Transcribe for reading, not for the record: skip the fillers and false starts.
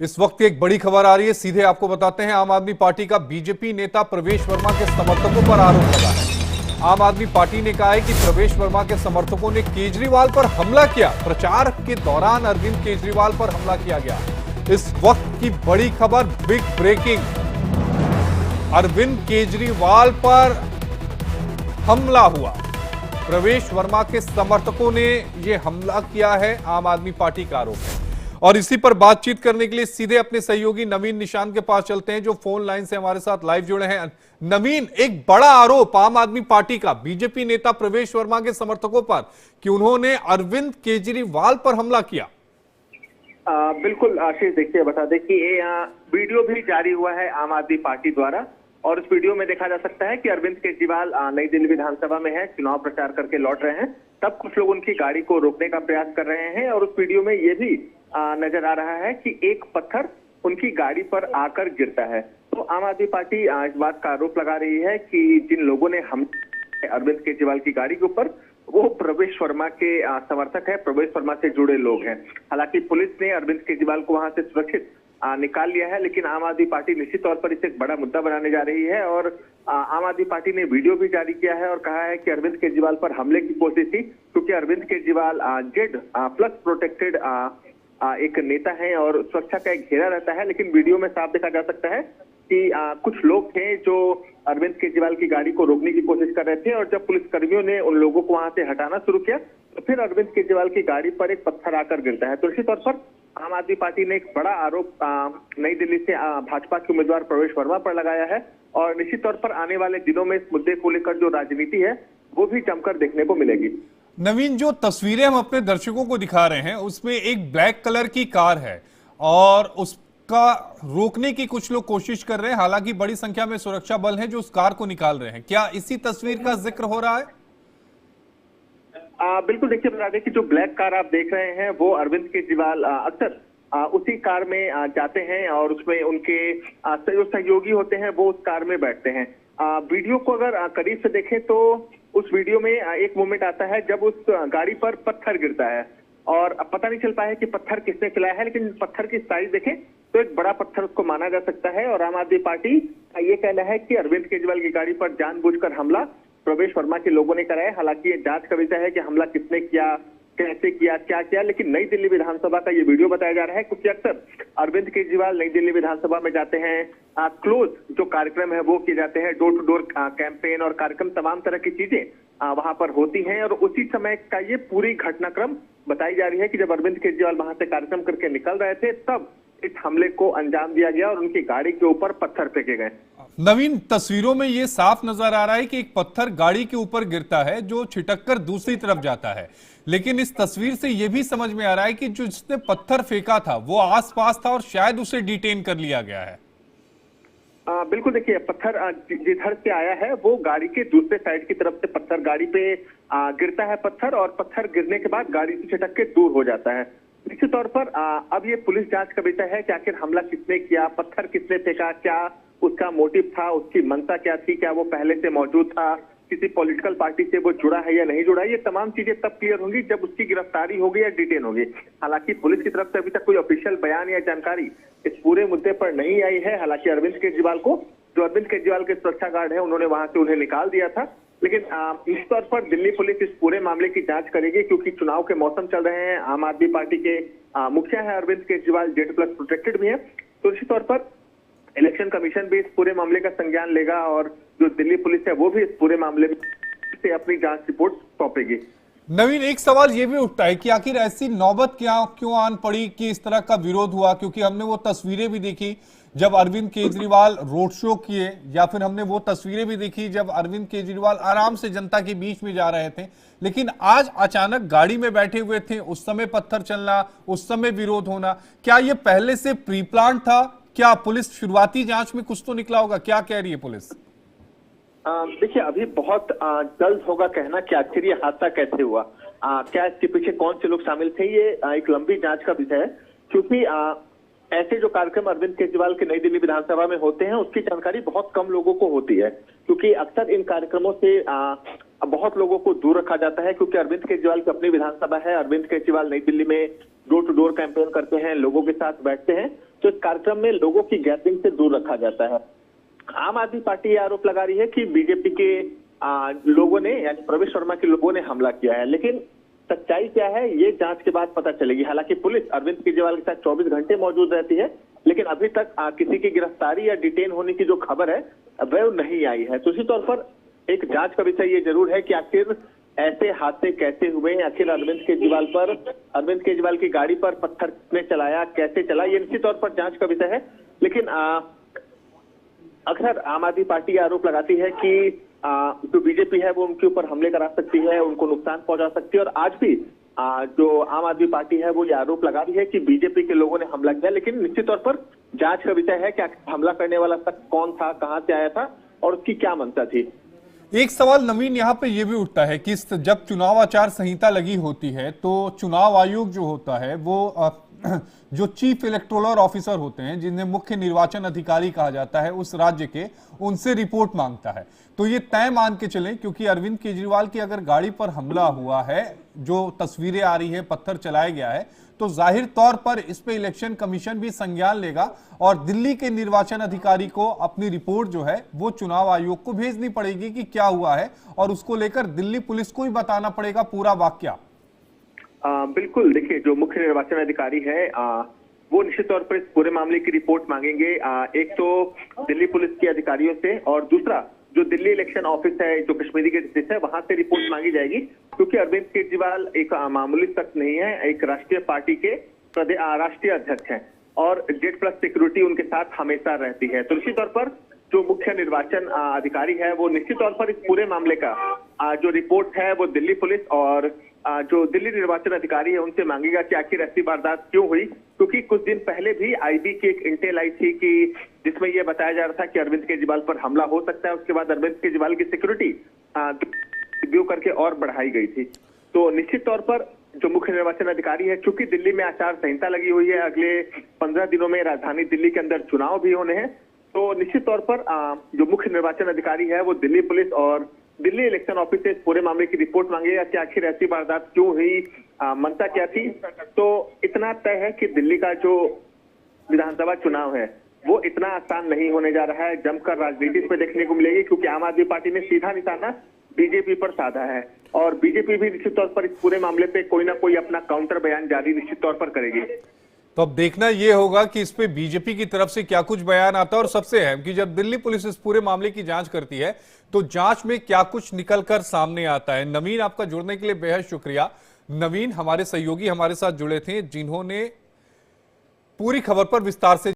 इस वक्त एक बड़ी खबर आ रही है, सीधे आपको बताते हैं। आम आदमी पार्टी का बीजेपी नेता प्रवेश वर्मा के समर्थकों पर आरोप लगा है। आम आदमी पार्टी ने कहा है कि प्रवेश वर्मा के समर्थकों ने केजरीवाल पर हमला किया। प्रचार के दौरान अरविंद केजरीवाल पर हमला किया गया। इस वक्त की बड़ी खबर, बिग ब्रेकिंग, अरविंद केजरीवाल पर हमला हुआ। प्रवेश वर्मा के समर्थकों ने यह हमला किया है, आम आदमी पार्टी का आरोप है। और इसी पर बातचीत करने के लिए सीधे अपने सहयोगी नवीन निशान के पास चलते हैं, जो फोन लाइन से हमारे साथ लाइव जुड़े हैं। नवीन, एक बड़ा आरोप आम आदमी पार्टी का बीजेपी नेता प्रवेश वर्मा के समर्थकों पर कि उन्होंने अरविंद केजरीवाल पर हमला किया। बिल्कुल आशीष, देखिए बता दें कि ये वीडियो भी जारी हुआ है आम आदमी पार्टी द्वारा, और उस वीडियो में देखा जा सकता है कि अरविंद केजरीवाल नई दिल्ली विधानसभा में है, चुनाव प्रचार करके लौट रहे हैं। तब कुछ लोग उनकी गाड़ी को रोकने का प्रयास कर रहे हैं, और उस वीडियो में ये भी नजर आ रहा है कि एक पत्थर उनकी गाड़ी पर आकर गिरता है। तो आम आदमी पार्टी इस बात का आरोप लगा रही है कि जिन लोगों ने अरविंद केजरीवाल की गाड़ी के ऊपर, वो प्रवेश वर्मा के समर्थक है, प्रवेश वर्मा से जुड़े लोग हैं। हालांकि पुलिस ने अरविंद केजरीवाल को वहां से सुरक्षित निकाल लिया है, लेकिन आम आदमी पार्टी निश्चित तौर पर इसे एक बड़ा मुद्दा बनाने जा रही है। और आम आदमी पार्टी ने वीडियो भी जारी किया है और कहा है कि अरविंद केजरीवाल पर हमले की कोशिश थी, क्योंकि Arvind Kejriwal Z plus protected एक नेता है और सुरक्षा का एक घेरा रहता है। लेकिन वीडियो में साफ देखा जा सकता है कि कुछ लोग थे जो अरविंद केजरीवाल की गाड़ी को रोकने की कोशिश कर रहे थे, और जब पुलिस कर्मियों ने उन लोगों को वहां से हटाना शुरू किया तो फिर अरविंद केजरीवाल की गाड़ी पर एक पत्थर आकर गिरता है। तो निश्चित तौर पर आम आदमी पार्टी ने एक बड़ा आरोप नई दिल्ली से भाजपा के उम्मीदवार प्रवेश वर्मा पर लगाया है, और निश्चित तौर पर आने वाले दिनों में इस मुद्दे को लेकर जो राजनीति है वो भी जमकर देखने को मिलेगी। नवीन, जो तस्वीरें हम अपने दर्शकों को दिखा रहे हैं उसमें एक ब्लैक कलर की कार है और उसका रोकने की कुछ लोग कोशिश कर रहे हैं। हालांकि बड़ी संख्या में सुरक्षा बल हैं जो उस कार को निकाल रहे हैं। क्या इसी तस्वीर का जिक्र हो रहा है? बिल्कुल, देखिए बता दें कि जो ब्लैक कार आप देख रहे हैं वो अरविंद केजरीवाल अक्सर उसी कार में जाते हैं, और उसमें उनके जो सहयोगी होते हैं वो उस कार में बैठते हैं। वीडियो को अगर करीब से देखें तो उस वीडियो में एक मोमेंट आता है जब उस गाड़ी पर पत्थर गिरता है, और अब पता नहीं चल पाया है कि पत्थर किसने खिलाया है, लेकिन पत्थर की साइज देखें तो एक बड़ा पत्थर उसको माना जा सकता है। और आम आदमी पार्टी का ये कहना है कि अरविंद केजरीवाल की गाड़ी पर जानबूझकर हमला प्रवेश वर्मा के लोगों ने कराया। हालांकि ये जांच का विषय है कि हमला किसने किया, कैसे किया, क्या किया, लेकिन नई दिल्ली विधानसभा का ये वीडियो बताया जा रहा है, क्योंकि अक्सर अरविंद केजरीवाल नई दिल्ली विधानसभा में जाते हैं। क्लोज जो कार्यक्रम है वो किए जाते हैं, डोर टू डोर कैंपेन और कार्यक्रम, तमाम तरह की चीजें वहां पर होती हैं। और उसी समय का ये पूरी घटनाक्रम बताई जा रही है कि जब अरविंद केजरीवाल वहां से कार्यक्रम करके निकल रहे थे तब इस हमले को अंजाम दिया गया और उनकी गाड़ी के ऊपर पत्थर फेंके गए। नवीन, तस्वीरों में ये साफ नजर आ रहा है कि एक पत्थर गाड़ी के ऊपर गिरता है जो छिटककर दूसरी तरफ जाता है, लेकिन इस तस्वीर से यह भी समझ में आ रहा है कि जो जिसने पत्थर फेंका था वो आसपास था और शायद उसे डिटेन कर लिया गया है। बिल्कुल, देखिए पत्थर जिधर से आया है वो गाड़ी के दूसरे साइड की तरफ से पत्थर गाड़ी पे गिरता है पत्थर, और पत्थर गिरने के बाद गाड़ी से छिटक के दूर हो जाता है। निश्चित तौर पर अब ये पुलिस जांच का विषय है कि आखिर हमला किसने किया, पत्थर किसने फेंका, क्या उसका मोटिव था, उसकी मंशा क्या थी, क्या वो पहले से मौजूद था, किसी पॉलिटिकल पार्टी से वो जुड़ा है या नहीं जुड़ा है। ये तमाम चीजें तब क्लियर होंगी जब उसकी गिरफ्तारी होगी या डिटेन होगी। हालांकि पुलिस की तरफ से अभी तक कोई ऑफिशियल बयान या जानकारी इस पूरे मुद्दे पर नहीं आई है। हालांकि अरविंद केजरीवाल को, जो अरविंद केजरीवाल के सुरक्षा गार्ड है, उन्होंने वहां से उन्हें निकाल दिया था। लेकिन इस तौर पर दिल्ली पुलिस इस पूरे मामले की जांच करेगी, क्योंकि चुनाव के मौसम चल रहे हैं। आम आदमी पार्टी के मुखिया है Arvind Kejriwal, Z plus protected भी है, तो निश्चित तौर पर इलेक्शन कमीशन भी इस पूरे मामले का संज्ञान लेगा, और जो दिल्ली पुलिस है वो भी इस पूरे मामले में से अपनी जांच रिपोर्ट सौंपेगी। नवीन, एक सवाल ये भी उठता है कि आखिर ऐसी नौबत क्यों आन पड़ी कि इस तरह का विरोध हुआ, क्योंकि हमने वो तस्वीरें भी देखी जब अरविंद केजरीवाल रोड शो किए, या फिर हमने वो तस्वीरें भी देखी जब अरविंद केजरीवाल आराम से जनता के बीच में जा रहे थे। लेकिन आज अचानक गाड़ी में बैठे हुए थे, उस समय पत्थर चलना, उस समय विरोध होना, क्या ये पहले से प्री प्लान था? क्या पुलिस शुरुआती जांच में कुछ तो निकला होगा? क्या कह रही है पुलिस? देखिए, अभी बहुत जल्द होगा कहना कि आखिर ये हादसा कैसे हुआ, क्या इसके पीछे कौन से लोग शामिल थे। ये एक लंबी जांच का विषय है, क्योंकि ऐसे जो कार्यक्रम अरविंद केजरीवाल के नई दिल्ली विधानसभा में होते हैं उसकी जानकारी बहुत कम लोगों को होती है, क्योंकि अक्सर इन कार्यक्रमों से बहुत लोगों को दूर रखा जाता है, क्योंकि अरविंद केजरीवाल की अपनी विधानसभा है। अरविंद केजरीवाल नई दिल्ली में डोर टू डोर कैंपेन करते हैं, लोगों के साथ बैठते हैं, तो इस कार्यक्रम में लोगों की गैदरिंग से दूर रखा जाता है। आम आदमी पार्टी ये आरोप लगा रही है कि बीजेपी के लोगों ने, यानी प्रवेश वर्मा के लोगों ने हमला किया है, लेकिन सच्चाई क्या है ये जांच के बाद पता चलेगी। हालांकि पुलिस अरविंद केजरीवाल के साथ 24 घंटे मौजूद रहती है, लेकिन अभी तक किसी की गिरफ्तारी या डिटेन होने की जो खबर है वह नहीं आई है। तो इसी तौर पर एक जांच का विषय ये जरूर है कि आखिर ऐसे हादसे कैसे हुए, आखिर अरविंद केजरीवाल की गाड़ी पर पत्थर किसने चलाया, कैसे चला, ये निश्चित तौर पर जांच का विषय है। लेकिन अक्सर आम आदमी पार्टी आरोप लगाती है कि जो बीजेपी है वो उनके ऊपर हमले करा सकती है, उनको नुकसान पहुंचा सकती है, और आज भी जो आम आदमी पार्टी है वो ये आरोप लगा रही है कि बीजेपी के लोगों ने हमला किया। लेकिन निश्चित तौर पर जांच का विषय है कि हमला करने वाला शख्स कौन था, कहां से आया था और उसकी क्या मंशा थी। एक सवाल नवीन यहाँ पे ये भी उठता है कि जब चुनाव आचार संहिता लगी होती है तो चुनाव आयोग जो होता है वो जो चीफ इलेक्टोरल ऑफिसर होते हैं, जिन्हें मुख्य निर्वाचन अधिकारी कहा जाता है उस राज्य के, उनसे रिपोर्ट मांगता है। तो ये तय मान के चलें, क्योंकि अरविंद केजरीवाल की अगर गाड़ी पर हमला हुआ है, जो तस्वीरें आ रही है, पत्थर चलाया गया है, तो जाहिर तौर पर इस पे इलेक्शन कमीशन भी संज्ञान लेगा और दिल्ली के निर्वाचन अधिकारी को अपनी रिपोर्ट जो है वो चुनाव आयोग को भेजनी पड़ेगी कि क्या हुआ है, और उसको लेकर दिल्ली पुलिस को ही बताना पड़ेगा पूरा वाकया। बिल्कुल, देखिए जो मुख्य निर्वाचन अधिकारी है वो निश्चित तौर पर इस पूरे मामले की रिपोर्ट मांगेंगे, एक तो दिल्ली पुलिस के अधिकारियों से, और दूसरा जो दिल्ली इलेक्शन ऑफिस है जो कश्मीरी के डिस्ट्रिक्ट है वहां से रिपोर्ट मांगी जाएगी। क्योंकि अरविंद केजरीवाल एक मामूली शख्स नहीं है, एक राष्ट्रीय पार्टी के राष्ट्रीय अध्यक्ष हैं और Z+ सिक्योरिटी उनके साथ हमेशा रहती है। तो निश्चित तौर पर जो मुख्य निर्वाचन अधिकारी है वो निश्चित तौर पर इस पूरे मामले का जो रिपोर्ट है वो दिल्ली पुलिस और जो दिल्ली निर्वाचन अधिकारी है उनसे मांगेगा कि आखिर ऐसी वारदात क्यों हुई। क्योंकि कुछ दिन पहले भी IB की एक इंटेल आई थी कि जिसमें यह बताया जा रहा था कि अरविंद केजरीवाल पर हमला हो सकता है। उसके बाद अरविंद केजरीवाल की सिक्योरिटी रिव्यू करके और बढ़ाई गई थी। तो निश्चित तौर पर जो मुख्य निर्वाचन अधिकारी है, चूंकि दिल्ली में आचार संहिता लगी हुई है, अगले 15 दिनों में राजधानी दिल्ली के अंदर चुनाव भी होने हैं, तो निश्चित तौर पर जो मुख्य निर्वाचन अधिकारी है वो दिल्ली पुलिस और दिल्ली इलेक्शन ऑफिस से पूरे मामले की रिपोर्ट मांगेगा कि आखिर ऐसी वारदात क्यों हुई, मंशा क्या थी। तो इतना तय है कि दिल्ली का जो विधानसभा चुनाव है वो इतना आसान नहीं होने जा रहा है, जमकर राजनीति पे देखने को मिलेगी। क्योंकि आम आदमी पार्टी ने सीधा निशाना बीजेपी पर साधा है और बीजेपी भी निश्चित तौर पर इस पूरे मामले पे कोई ना कोई अपना काउंटर बयान जारी निश्चित तौर पर करेगी। तो अब देखना यह होगा कि इस पे बीजेपी की तरफ से क्या कुछ बयान आता है, और सबसे अहम कि जब दिल्ली पुलिस इस पूरे मामले की जांच करती है तो जांच में क्या कुछ निकलकर सामने आता है। नवीन, आपका जुड़ने के लिए बेहद शुक्रिया। नवीन हमारे सहयोगी हमारे साथ जुड़े थे, जिन्होंने पूरी खबर पर विस्तार से